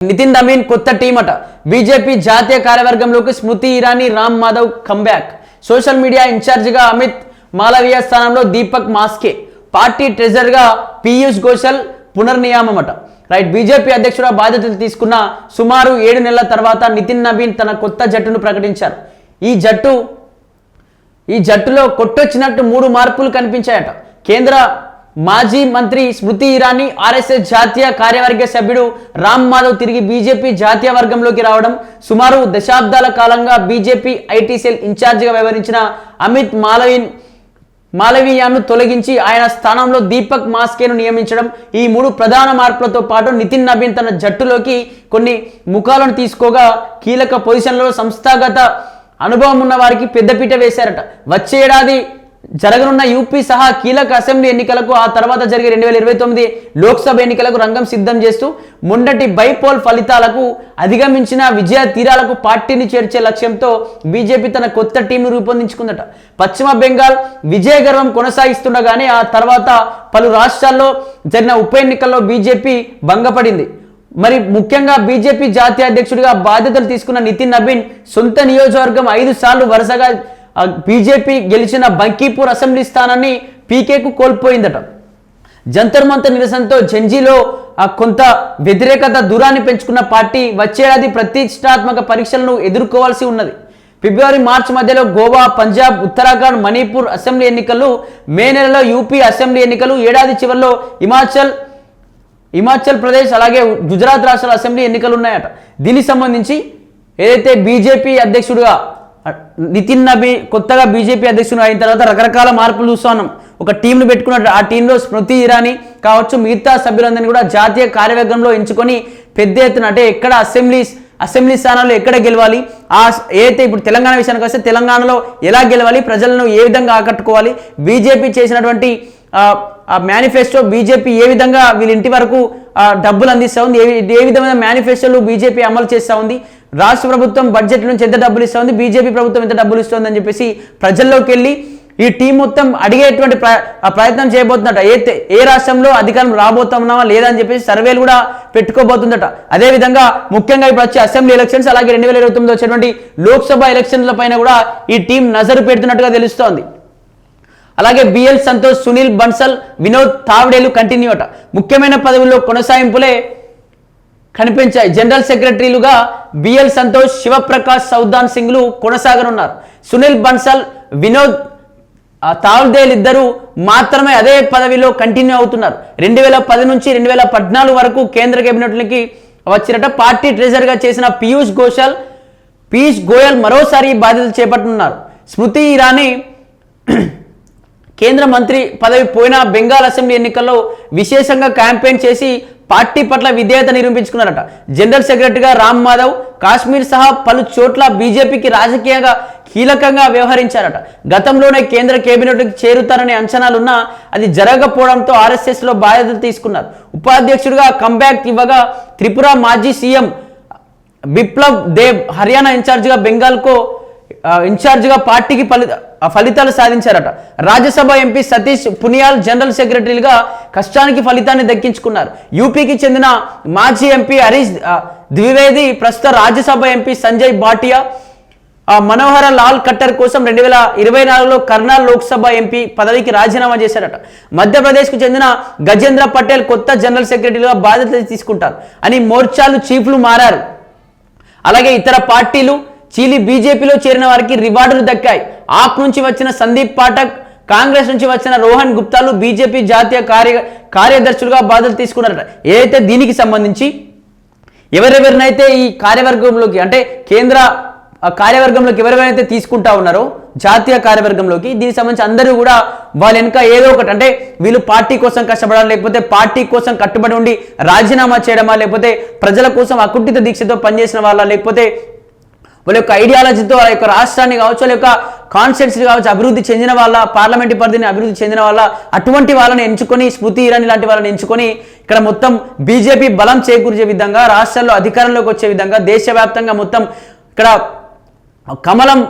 నితిన్ నవీన్ కొత్త టీం అట. బీజేపీ జాతీయ కార్యవర్గంలోకి Smriti Irani, Ram Madhav comeback. Social media ఇన్ఛార్జిగా అమిత్ మాలవీయ స్థానంలో దీపక్ మాస్కే. పార్టీ ట్రెజరర్గా పీయూష్ గోయల్ పునర్నియామం అట. రైట్. బీజేపీ అధ్యక్షుడు బాధ్యతలు తీసుకున్న సుమారు 7 నెలల తర్వాత నితిన్ నవీన్ తన కొత్త జట్టును ప్రకటించారు. ఈ జట్టులో కొట్టొచ్చినట్టు 3 మార్పులు కనిపించాయట. కేంద్ర మాజీ మంత్రి స్మృతి ఇరానీ, ఆర్ఎస్ఎస్ జాతీయ కార్యవర్గ సభ్యుడు రామ్ మాధవ్ తిరిగి బీజేపీ జాతీయ వర్గంలోకి రావడం, సుమారు దశాబ్దాల కాలంగా బీజేపీ ఐటీ సెల్ ఇన్ఛార్జిగా వ్యవహరించిన అమిత్ మాలవీయాను తొలగించి ఆయన స్థానంలో దీపక్ మాస్కేను నియమించడం, ఈ 3 ప్రధాన మార్పులతో పాటు నితిన్ నవీన్ తన జట్టులోకి కొన్ని ముఖాలను తీసుకోగా కీలక పొజిషన్లలో సంస్థాగత అనుభవం ఉన్న వారికి పెద్దపీట వేశారట. వచ్చే ఏడాది జరగనున్న యూపీ సహా కీలక అసెంబ్లీ ఎన్నికలకు, ఆ తర్వాత జరిగే 2029 లోక్సభ ఎన్నికలకు రంగం సిద్ధం చేస్తూ మొండటి బైపోల్ ఫలితాలకు అధిగమించిన విజయ తీరాలకు పార్టీని చేర్చే లక్ష్యంతో బీజేపీ తన కొత్త టీంను రూపొందించుకుందట. పశ్చిమ బెంగాల్ విజయ గర్వం కొనసాగిస్తుండగానే ఆ తర్వాత పలు రాష్ట్రాల్లో జరిగిన ఉప ఎన్నికల్లో బీజేపీ భంగపడింది. మరి ముఖ్యంగా బీజేపీ జాతీయ అధ్యక్షుడిగా బాధ్యతలు తీసుకున్న నితిన్ నవీన్ సొంత నియోజకవర్గం 5 సార్లు వరుసగా బీజేపీ గెలిచిన బంకీపూర్ అసెంబ్లీ స్థానాన్ని పీకేకు కోల్పోయిందట. జంతర్ మంతర్ నిరసనతో జంజీలో కొంత వ్యతిరేకత దూరాన్ని పెంచుకున్న పార్టీ వచ్చేడాది ప్రతిష్టాత్మక పరీక్షలను ఎదుర్కోవాల్సి ఉన్నది. ఫిబ్రవరి మార్చి మధ్యలో గోవా, పంజాబ్, ఉత్తరాఖండ్, మణిపూర్ అసెంబ్లీ ఎన్నికలు, మే నెలలో యూపీ అసెంబ్లీ ఎన్నికలు, ఏడాది చివరిలో హిమాచల్ ప్రదేశ్ అలాగే గుజరాత్ రాష్ట్రాల అసెంబ్లీ ఎన్నికలు ఉన్నాయట. దీనికి సంబంధించి ఏదైతే బీజేపీ అధ్యక్షుడుగా నితిన్ నవీన్ కొత్తగా బీజేపీ అధ్యక్షుడు అయిన తర్వాత రకరకాల మార్పులు చూస్తున్నాం. ఒక టీంను పెట్టుకున్నట్టు ఆ టీంలో స్మృతి ఇరానీ కావచ్చు, మిగతా సభ్యులందరినీ కూడా జాతీయ కార్యవర్గంలో ఎంచుకొని పెద్ద ఎత్తున అంటే ఎక్కడ అసెంబ్లీ స్థానాల్లో ఎక్కడ గెలవాలి, ఏదైతే ఇప్పుడు తెలంగాణ విషయానికి వస్తే తెలంగాణలో ఎలా గెలవాలి, ప్రజలను ఏ విధంగా ఆకట్టుకోవాలి, బీజేపీ చేసినటువంటి మేనిఫెస్టో బీజేపీ ఏ విధంగా వీళ్ళ ఇంటి వరకు డబ్బులు అందిస్తూ ఉంది, ఏ విధమైన మేనిఫెస్టోలు బీజేపీ అమలు చేస్తూ ఉంది, రాష్ట్ర ప్రభుత్వం బడ్జెట్ నుంచి ఎంత డబ్బులు ఇస్తూ ఉంది, బీజేపీ ప్రభుత్వం ఎంత డబ్బులు ఇస్తుంది అని చెప్పేసి ప్రజల్లోకి వెళ్ళి ఈ టీం మొత్తం అడిగేటువంటి ప్రయత్నం చేయబోతుందట. ఏ రాష్ట్రంలో అధికారం రాబోతున్నామా లేదా అని చెప్పేసి సర్వేలు కూడా పెట్టుకోబోతుందట. అదేవిధంగా ముఖ్యంగా ఇప్పుడు వచ్చే అసెంబ్లీ ఎలక్షన్స్ అలాగే 2029 వచ్చేటువంటి లోక్సభ ఎలక్షన్ల పైన కూడా ఈ టీం నజరు పెడుతున్నట్టుగా తెలుస్తోంది. అలాగే బిఎల్ సంతోష్, సునీల్ బన్సల్, వినోద్ తావ్డేలు కంటిన్యూ అట. ముఖ్యమైన పదవుల్లో కొనసాగింపులే కనిపించాయి. జనరల్ సెక్రటరీలుగా బిఎల్ సంతోష్, శివప్రకాష్ సౌదాన్ సింగ్లు కొనసాగనున్నారు. సునీల్ బన్సల్, వినోద్ తావ్డేల్ ఇద్దరు మాత్రమే అదే పదవిలో కంటిన్యూ అవుతున్నారు. 2010 నుంచి 2014 వరకు కేంద్ర కేబినెట్లకి వచ్చినట్ట. పార్టీ ట్రెజరర్గా చేసిన పీయూష్ గోయల్ మరోసారి బాధ్యతలు చేపట్టనున్నారు. స్మృతి ఇరానీ కేంద్ర మంత్రి పదవి పోయిన బెంగాల్ అసెంబ్లీ ఎన్నికల్లో విశేషంగా క్యాంపెయిన్ చేసి పార్టీ పట్ల విధేయత నిరూపించుకున్నారట. జనరల్ సెక్రటరీగా రామ్ మాధవ్ కాశ్మీర్ సహా పలు చోట్ల బీజేపీకి రాజకీయంగా కీలకంగా వ్యవహరించారట. గతంలోనే కేంద్ర కేబినెట్కి చేరుతారనే అంచనాలున్నా అది జరగకపోవడంతో ఆర్ఎస్ఎస్లో బాధ్యతలు తీసుకున్నారు. ఉపాధ్యక్షుడిగా కంబ్యాక్ ఇవ్వగా త్రిపుర మాజీ సీఎం బిప్లబ్ దేబ్ హర్యానా ఇన్ఛార్జిగా పార్టీకి ఫలితాలు సాధించారట. రాజ్యసభ ఎంపీ సతీష్ పునియాల్ జనరల్ సెక్రటరీగా కష్టానికి ఫలితాన్ని దక్కించుకున్నారు. యూపీకి చెందిన మాజీ ఎంపీ హరీష్ ద్వివేది ప్రస్తుత రాజ్యసభ ఎంపీ సంజయ్ భాటియా మనోహర లాల్ ఖట్టర్ కోసం 2024లో కర్నాల్ లోక్సభ ఎంపీ పదవికి రాజీనామా చేశారట. మధ్యప్రదేశ్కు చెందిన గజేంద్ర పటేల్ కొత్త జనరల్ సెక్రటరీగా బాధ్యతలు తీసుకుంటారు అని మోర్చాలు చీఫ్లు మారారు. అలాగే ఇతర పార్టీలు చీలి బీజేపీలో చేరిన వారికి రివార్డులు దక్కాయి. ఆప్ నుంచి వచ్చిన సందీప్ పాఠక్, కాంగ్రెస్ నుంచి వచ్చిన రోహన్ గుప్తాలు బీజేపీ జాతీయ కార్యదర్శులుగా బాధ్యతలు తీసుకున్నారట. ఏదైతే దీనికి సంబంధించి ఎవరెవరినైతే ఈ కార్యవర్గంలోకి అంటే కేంద్ర కార్యవర్గంలోకి ఎవరెవరైతే తీసుకుంటా ఉన్నారో జాతీయ కార్యవర్గంలోకి, దీనికి సంబంధించి అందరూ కూడా వాళ్ళ వెనుక ఏదో ఒకటి అంటే వీళ్ళు పార్టీ కోసం కష్టపడాలి, లేకపోతే పార్టీ కోసం కట్టుబడి ఉండి రాజీనామా చేయడమా, లేకపోతే ప్రజల కోసం అకుంఠిత దీక్షతో పనిచేసిన వాళ్ళ, లేకపోతే వాళ్ళ యొక్క ఐడియాలజీతో వాళ్ళ యొక్క రాష్ట్రాన్ని కావచ్చు, వాళ్ళ యొక్క కాన్స్టిట్యూన్సీ కావచ్చు అభివృద్ధి చెందిన వాళ్ళ, పార్లమెంటు పరిధిని అభివృద్ధి చెందిన వాళ్ళ, అటువంటి వాళ్ళని ఎంచుకొని స్మృతి ఇరానీ లాంటి వాళ్ళని ఎంచుకొని ఇక్కడ మొత్తం బీజేపీ బలం చేకూర్చే విధంగా, రాష్ట్రాల్లో అధికారంలోకి వచ్చే విధంగా, దేశవ్యాప్తంగా మొత్తం ఇక్కడ కమలం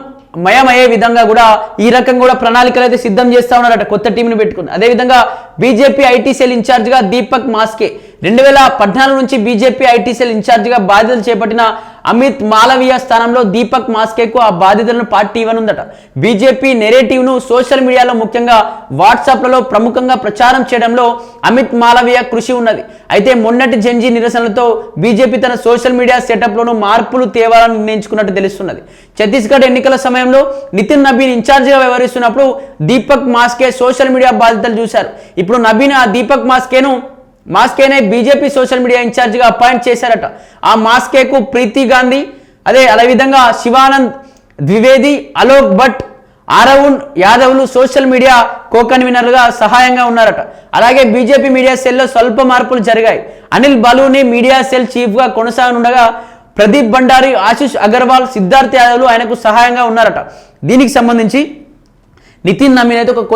మయమయ్యే విధంగా కూడా ఈ రకంగా కూడా ప్రణాళికలు అయితే సిద్ధం చేస్తా ఉన్నారట కొత్త టీంని పెట్టుకుని. అదేవిధంగా బీజేపీ ఐటీ సెల్ ఇన్ఛార్జిగా దీపక్ మాస్కే. 2014 నుంచి బీజేపీ ఐటీ సెల్ ఇన్ఛార్జిగా బాధ్యతలు చేపట్టిన అమిత్ మాలవీయ స్థానంలో దీపక్ మాస్కేకు ఆ బాధ్యతలను పార్టీ ఇవ్వనుందట. బీజేపీ నెరేటివ్ను సోషల్ మీడియాలో ముఖ్యంగా వాట్సాప్లలో ప్రముఖంగా ప్రచారం చేయడంలో అమిత్ మాలవీయ కృషి ఉన్నది. అయితే మొన్నటి జెన్జీ నిరసనలతో బీజేపీ తన సోషల్ మీడియా సెటప్లోనూ మార్పులు తేవాలని నిర్ణయించుకున్నట్టు తెలుస్తున్నది. ఛత్తీస్గఢ్ ఎన్నికల సమయంలో నితిన్ నబీన్ ఇన్ఛార్జిగా వ్యవహరిస్తున్నప్పుడు దీపక్ మాస్కే సోషల్ మీడియా బాధ్యతలు చూశారు. ఇప్పుడు నబీన్ ఆ దీపక్ మాస్కేనే బీజేపీ సోషల్ మీడియా ఇన్ఛార్జిగా అపాయింట్ చేశారట. ఆ మాస్కేకు ప్రీతి గాంధీ, అదేవిధంగా శివానంద్ ద్వివేది, అలోక్ భట్, ఆరవున్ యాదవ్లు సోషల్ మీడియా కో-కన్వీనర్గా సహాయంగా ఉన్నారట. అలాగే బీజేపీ మీడియా సెల్లో స్వల్ప మార్పులు జరిగాయి. అనిల్ బలూని మీడియా సెల్ చీఫ్గా కొనసాగనుండగా ప్రదీప్ భండారి, ఆశిష్ అగర్వాల్, సిద్ధార్థ్ యాదవ్లు ఆయనకు సహాయంగా ఉన్నారట. దీనికి సంబంధించి నితిన్ నబీన్ అయితే ఒక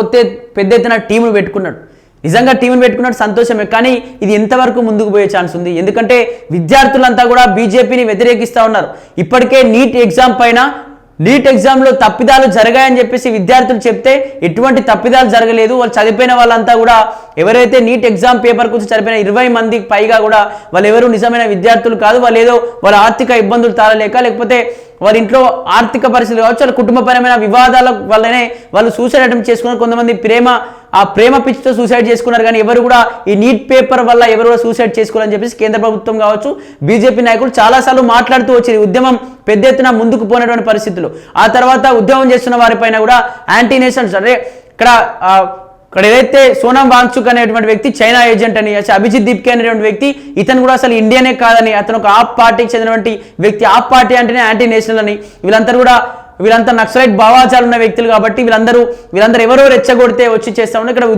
పెద్ద ఎత్తున టీమును పెట్టుకున్నాడు. నిజంగా టీంని పెట్టుకున్నట్టు సంతోషమే, కానీ ఇది ఎంతవరకు ముందుకు పోయే ఛాన్స్ ఉంది? ఎందుకంటే విద్యార్థులంతా కూడా బీజేపీని వ్యతిరేకిస్తూ ఉన్నారు. ఇప్పటికే నీట్ ఎగ్జామ్లో తప్పిదాలు జరిగాయని చెప్పేసి విద్యార్థులు చెప్తే ఎటువంటి తప్పిదాలు జరగలేదు. వాళ్ళు చదివిపోయిన వాళ్ళంతా కూడా ఎవరైతే నీట్ ఎగ్జామ్ పేపర్ గురించి చదివిన 20 మందికి పైగా కూడా వాళ్ళు ఎవరు నిజమైన విద్యార్థులు కాదు. వాళ్ళు ఏదో వాళ్ళ ఆర్థిక ఇబ్బందులు తాళలేక, లేకపోతే వాళ్ళ ఇంట్లో ఆర్థిక పరిస్థితులు కావచ్చు, వాళ్ళ కుటుంబపరమైన వివాదాల వల్లనే వాళ్ళు సూసైడ్ అటెంప్ట్ చేసుకున్నారు. కొంతమంది ప్రేమ పిచ్చితో సూసైడ్ చేసుకున్నారు. కానీ ఎవరు కూడా ఈ నీట్ పేపర్ వల్ల ఎవరు కూడా సూసైడ్ చేసుకోవాలని చెప్పేసి కేంద్ర ప్రభుత్వం కావచ్చు, బీజేపీ నాయకులు చాలాసార్లు మాట్లాడుతూ వచ్చేది. ఉద్యమం పెద్ద ఎత్తున ముందుకు పోయినటువంటి పరిస్థితులు. ఆ తర్వాత ఉద్యమం చేస్తున్న వారిపైన కూడా యాంటీ నేషనల్స్ ఇక్కడ ఏదైతే సోనం వాంగ్చుక్ అనేటువంటి వ్యక్తి చైనా ఏజెంట్ అని, అభిజిత్ దీప్కే అనేటువంటి వ్యక్తి ఇతను కూడా అసలు ఇండియనే కాదని, అతను ఒక ఆప్ పార్టీకి చెందినటువంటి వ్యక్తి. ఆప్ పార్టీ అంటేనే యాంటీ నేషనల్ అని, వీళ్ళంతా నక్సలైట్ భావాచారాలు ఉన్న వ్యక్తులు కాబట్టి వీళ్ళందరూ ఎవరో రెచ్చగొడితే వచ్చి చేస్తా ఉన్నారు.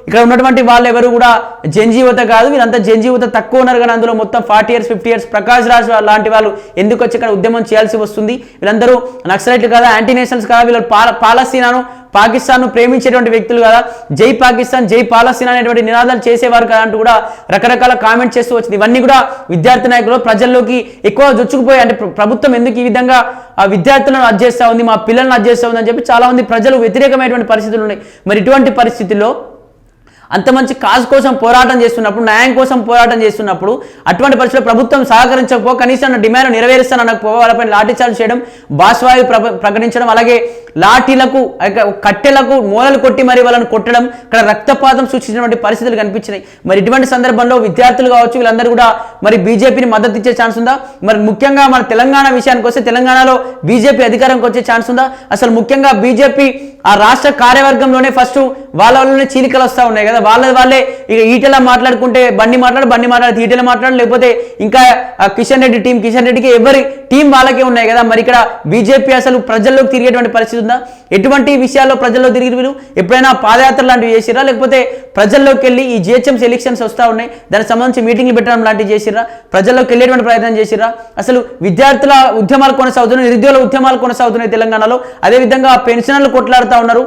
ఇక్కడ ఉన్నటువంటి వాళ్ళు ఎవరు కూడా జనజీవిత కాదు, వీళ్ళంతా జనజీవిత తక్కువ ఉన్నారు. కానీ అందులో మొత్తం 40 years 50 years ప్రకాష్ రాజ్ లాంటి వాళ్ళు ఎందుకు వచ్చి ఇక్కడ ఉద్యమం చేయాల్సి వస్తుంది? వీళ్ళందరూ నక్సలైట్లు కాదా, యాంటీ నేషనల్స్ కాదా, వీళ్ళు పాకిస్తాన్ ప్రేమించేటువంటి వ్యక్తులు కదా, జై పాకిస్తాన్ జై పాలస్తీనా అనేటువంటి నినాదాలు చేసేవారు కదా అంటూ కూడా రకరకాల కామెంట్ చేస్తూ వచ్చింది. ఇవన్నీ కూడా విద్యార్థి నాయకులు ప్రజల్లోకి ఎక్కువ జొచ్చుకుపోయి, అంటే ప్రభుత్వం ఎందుకు ఈ విధంగా ఆ విద్యార్థులను అడ్జేస్తా ఉంది, మా పిల్లలను అడ్జేస్తా ఉంది అని చెప్పి చాలా మంది ప్రజలు వ్యతిరేకమైనటువంటి పరిస్థితులు ఉన్నాయి. మరి ఇటువంటి పరిస్థితుల్లో అంత మంచి కాజ్ కోసం పోరాటం చేస్తున్నప్పుడు, న్యాయం కోసం పోరాటం చేస్తున్నప్పుడు అటువంటి పరిస్థితుల్లో ప్రభుత్వం సహకరించకపో, కనీసం డిమాండ్ నెరవేరుస్తాను అనకపో, వాళ్ళపై లాఠీచార్జ్ చేయడం, బాష్వాయు ప్రకటించడం, అలాగే లాఠీలకు కట్టెలకు మూలలు కొట్టి మరి వాళ్ళని కొట్టడం, ఇక్కడ రక్తపాతం సృష్టించినటువంటి పరిస్థితులు కనిపించినాయి. మరి ఇటువంటి సందర్భంలో విద్యార్థులు కావచ్చు వీళ్ళందరూ కూడా మరి బీజేపీని మద్దతు ఇచ్చే ఛాన్స్ ఉందా? మరి ముఖ్యంగా మన తెలంగాణ విషయానికి వస్తే తెలంగాణలో బీజేపీ అధికారంకి వచ్చే ఛాన్స్ ఉందా? అసలు ముఖ్యంగా బీజేపీ ఆ రాష్ట్ర కార్యవర్గంలోనే ఫస్ట్ వాళ్ళలోనే చీలికలు వస్తూ ఉన్నాయి కదా, వాళ్ళే ఇక ఈటెలా మాట్లాడుకుంటే బండి మాట్లాడితే ఈటెలా మాట్లాడు, లేకపోతే ఇంకా కిషన్ రెడ్డికి ఎవరి టీం వాళ్ళకే ఉన్నాయి కదా. మరి ఇక్కడ బీజేపీ అసలు ప్రజల్లోకి తిరిగేటువంటి పరిస్థితి ఉందా? ఎటువంటి విషయాల్లో ప్రజల్లో తిరిగి వీళ్ళు ఎప్పుడైనా పాదయాత్ర లాంటివి చేసిరా, లేకపోతే ప్రజల్లోకి వెళ్ళి ఈ జిహెచ్ఎంసీ ఎలక్షన్స్ వస్తూ ఉన్నాయి దానికి సంబంధించి మీటింగ్లు పెట్టడం లాంటివి చేసిరా, ప్రజల్లోకి వెళ్ళేటువంటి ప్రయత్నం చేసిరా? అసలు విద్యార్థుల ఉద్యమాలు కొనసాగుతున్నాయి, నిరుద్యోగుల ఉద్యమాలు కొనసాగుతున్నాయి తెలంగాణలో. అదేవిధంగా పెన్షనర్లు కొట్లాడుతూ ఉన్నారు.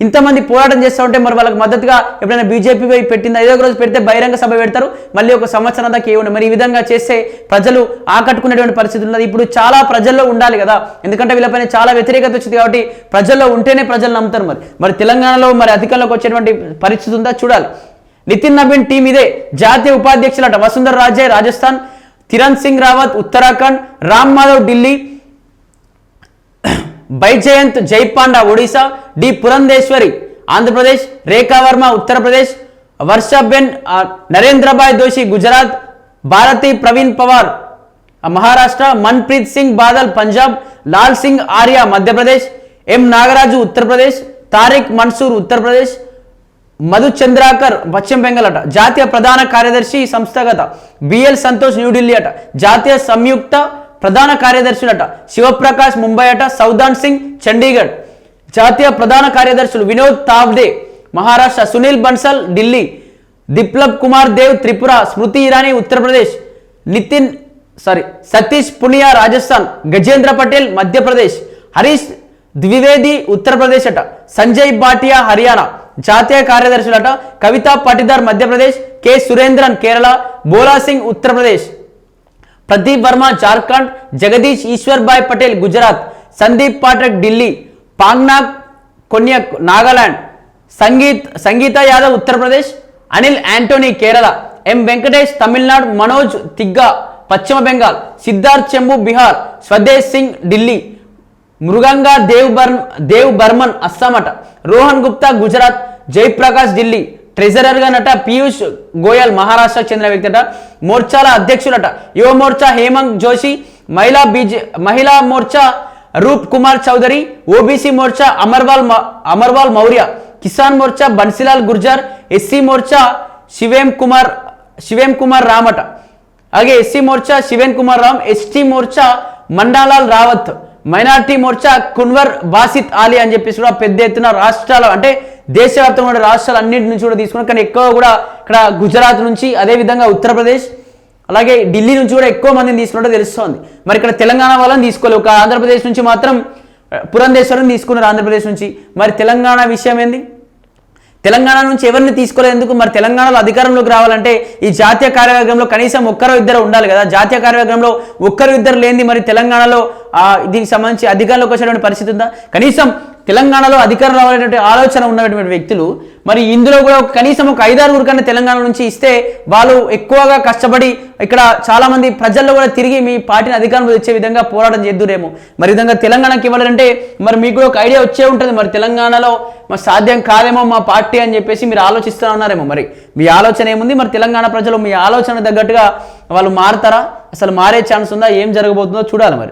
ఇంతమంది పోరాటం చేస్తూ ఉంటే మరి వాళ్ళకి మద్దతుగా ఎప్పుడైనా బీజేపీ పెట్టింది, ఐదో రోజు పెడితే బహిరంగ సభ పెడతారు, మళ్ళీ ఒక సంవత్సరం దాకా ఏముంది. మరి ఈ విధంగా చేస్తే ప్రజలు ఆకట్టుకునేటువంటి పరిస్థితి ఉన్నది. ఇప్పుడు చాలా ప్రజల్లో ఉండాలి కదా, ఎందుకంటే వీళ్ళపైన చాలా వ్యతిరేకత వచ్చింది కాబట్టి ప్రజల్లో ఉంటేనే ప్రజలు నమ్ముతారు. మరి తెలంగాణలో మరి అధికారంలోకి వచ్చేటువంటి పరిస్థితి ఉందా చూడాలి. నితిన్ నబీన్ టీం ఇదే. జాతీయ ఉపాధ్యక్షులట వసుంధర రాజే రాజస్థాన్, తిరణ్ సింగ్ రావత్ ఉత్తరాఖండ్, రామ్ మాధవ్ ఢిల్లీ, బైజయంత్ జైపాండా ఒడిశా, డి పురంధేశ్వరి ఆంధ్రప్రదేశ్, రేఖా వర్మ ఉత్తరప్రదేశ్, వర్షబెన్ నరేంద్రభాయ్ దోషి గుజరాత్, భారతి ప్రవీణ్ పవార్ మహారాష్ట్ర, మన్ప్రీత్ సింగ్ బాదల్ పంజాబ్, లాల్ సింగ్ ఆర్య మధ్యప్రదేశ్, ఎం నాగరాజు ఉత్తరప్రదేశ్, తారిక్ మన్సూర్ ఉత్తరప్రదేశ్, మధు చంద్రాకర్ పశ్చిమ బెంగాల్ అట. జాతీయ ప్రధాన కార్యదర్శి సంస్థాగత బిఎల్ సంతోష్ న్యూఢిల్లీ అట. జాతీయ సంయుక్త ప్రధాన కార్యదర్శులట శివప్రకాష్ ముంబై అట, సౌదాన్ సింగ్ చండీగఢ్. జాతీయ ప్రధాన కార్యదర్శులు వినోద్ తావ్డే మహారాష్ట్ర, సునీల్ బన్సల్ ఢిల్లీ, బిప్లబ్ కుమార్ దేవ్ త్రిపుర, స్మృతి ఇరానీ ఉత్తరప్రదేశ్, సతీష్ పునియా రాజస్థాన్, గజేంద్ర పటేల్ మధ్యప్రదేశ్, హరీష్ ద్వివేది ఉత్తరప్రదేశ్ అట. సంజయ్ భాటియా హర్యానా. జాతీయ కార్యదర్శులట కవితా పాటిదార్ మధ్యప్రదేశ్, కె సురేంద్రన్ కేరళ, బోలా సింగ్ ఉత్తరప్రదేశ్, ప్రదీప్ వర్మ జార్ఖండ్, జగదీష్ ఈశ్వర్ భాయ్ పటేల్ గుజరాత్, సందీప్ పాఠక్ ఢిల్లీ, పాంగ్నాగ్ కొన్యాక్ నాగాలాండ్, సంగీత యాదవ్ ఉత్తరప్రదేశ్, అనిల్ యాంటోనీ కేరళ, ఎం వెంకటేష్ తమిళనాడు, మనోజ్ తిగ్గా పశ్చిమ బెంగాల్, సిద్ధార్థ్ చెంబు బీహార్, స్వదేశ్ సింగ్ ఢిల్లీ, మృగంగా దేవ్ బర్మన్ అస్సాం అట, రోహన్ గుప్తా గుజరాత్, జయప్రకాష్ ఢిల్లీ, ట్రెజరర్గా నట పీయూష్ గోయల్ మహారాష్ట్రకు చెందిన వ్యక్తి అట, మోర్చాల అధ్యక్షులట యువ మోర్చా హేమంత్ జోషి, మహిళా మోర్చా రూప్ కుమార్ చౌదరి, ఓబీసీ మోర్చా అమర్వాల్ మౌర్య, కిసాన్ మోర్చా బన్సీలాల్ గుర్జర్, ఎస్సీ మోర్చా శివేం కుమార్ రామట, అలాగే SC Morcha Shiven Kumar Ram, ST Morcha Mandalal Rawat, minority Morcha Kunwar Basit Ali అని చెప్పేసి కూడా పెద్ద ఎత్తున రాష్ట్రాలు అంటే దేశవ్యాప్తంగా ఉన్న రాష్ట్రాలు అన్నింటి నుంచి కూడా తీసుకున్నారు. కానీ ఎక్కువ కూడా ఇక్కడ గుజరాత్ నుంచి, అదేవిధంగా ఉత్తరప్రదేశ్, అలాగే ఢిల్లీ నుంచి కూడా ఎక్కువ మందిని తీసుకున్నట్టు తెలుస్తోంది. మరి ఇక్కడ తెలంగాణ వాళ్ళని తీసుకోలేదు, ఒక ఆంధ్రప్రదేశ్ నుంచి మాత్రం పురంధేశ్వరం తీసుకున్నారు ఆంధ్రప్రదేశ్ నుంచి. మరి తెలంగాణ విషయం ఏంది? తెలంగాణ నుంచి ఎవరిని తీసుకోలేదు ఎందుకు? మరి తెలంగాణలో అధికారంలోకి రావాలంటే ఈ జాతీయ కార్యవర్గంలో కనీసం ఒక్కరో ఇద్దరు ఉండాలి కదా. జాతీయ కార్యవర్గంలో ఒక్కరు ఇద్దరు లేనిది మరి తెలంగాణలో దీనికి సంబంధించి అధికారంలోకి వచ్చేటువంటి పరిస్థితి ఉందా? కనీసం తెలంగాణలో అధికారం రావాలనేటువంటి ఆలోచన ఉన్నటువంటి వ్యక్తులు మరి ఇందులో కూడా కనీసం ఒక 5-6 కన్నా తెలంగాణ నుంచి ఇస్తే వాళ్ళు ఎక్కువగా కష్టపడి ఇక్కడ చాలా మంది ప్రజల్లో కూడా తిరిగి మీ పార్టీని అధికారంలో తెచ్చే విధంగా పోరాటం చేద్దురేమో. మరి విధంగా తెలంగాణకి ఇవ్వాలంటే మరి మీకు కూడా ఒక ఐడియా వచ్చే ఉంటుంది, మరి తెలంగాణలో మరి సాధ్యం కాదేమో మా పార్టీ అని చెప్పేసి మీరు ఆలోచిస్తూ ఉన్నారేమో. మరి మీ ఆలోచన ఏముంది? మరి తెలంగాణ ప్రజలు మీ ఆలోచన తగ్గట్టుగా వాళ్ళు మారుతారా? అసలు మారే ఛాన్స్ ఉందా? ఏం జరగబోతుందో చూడాలి మరి.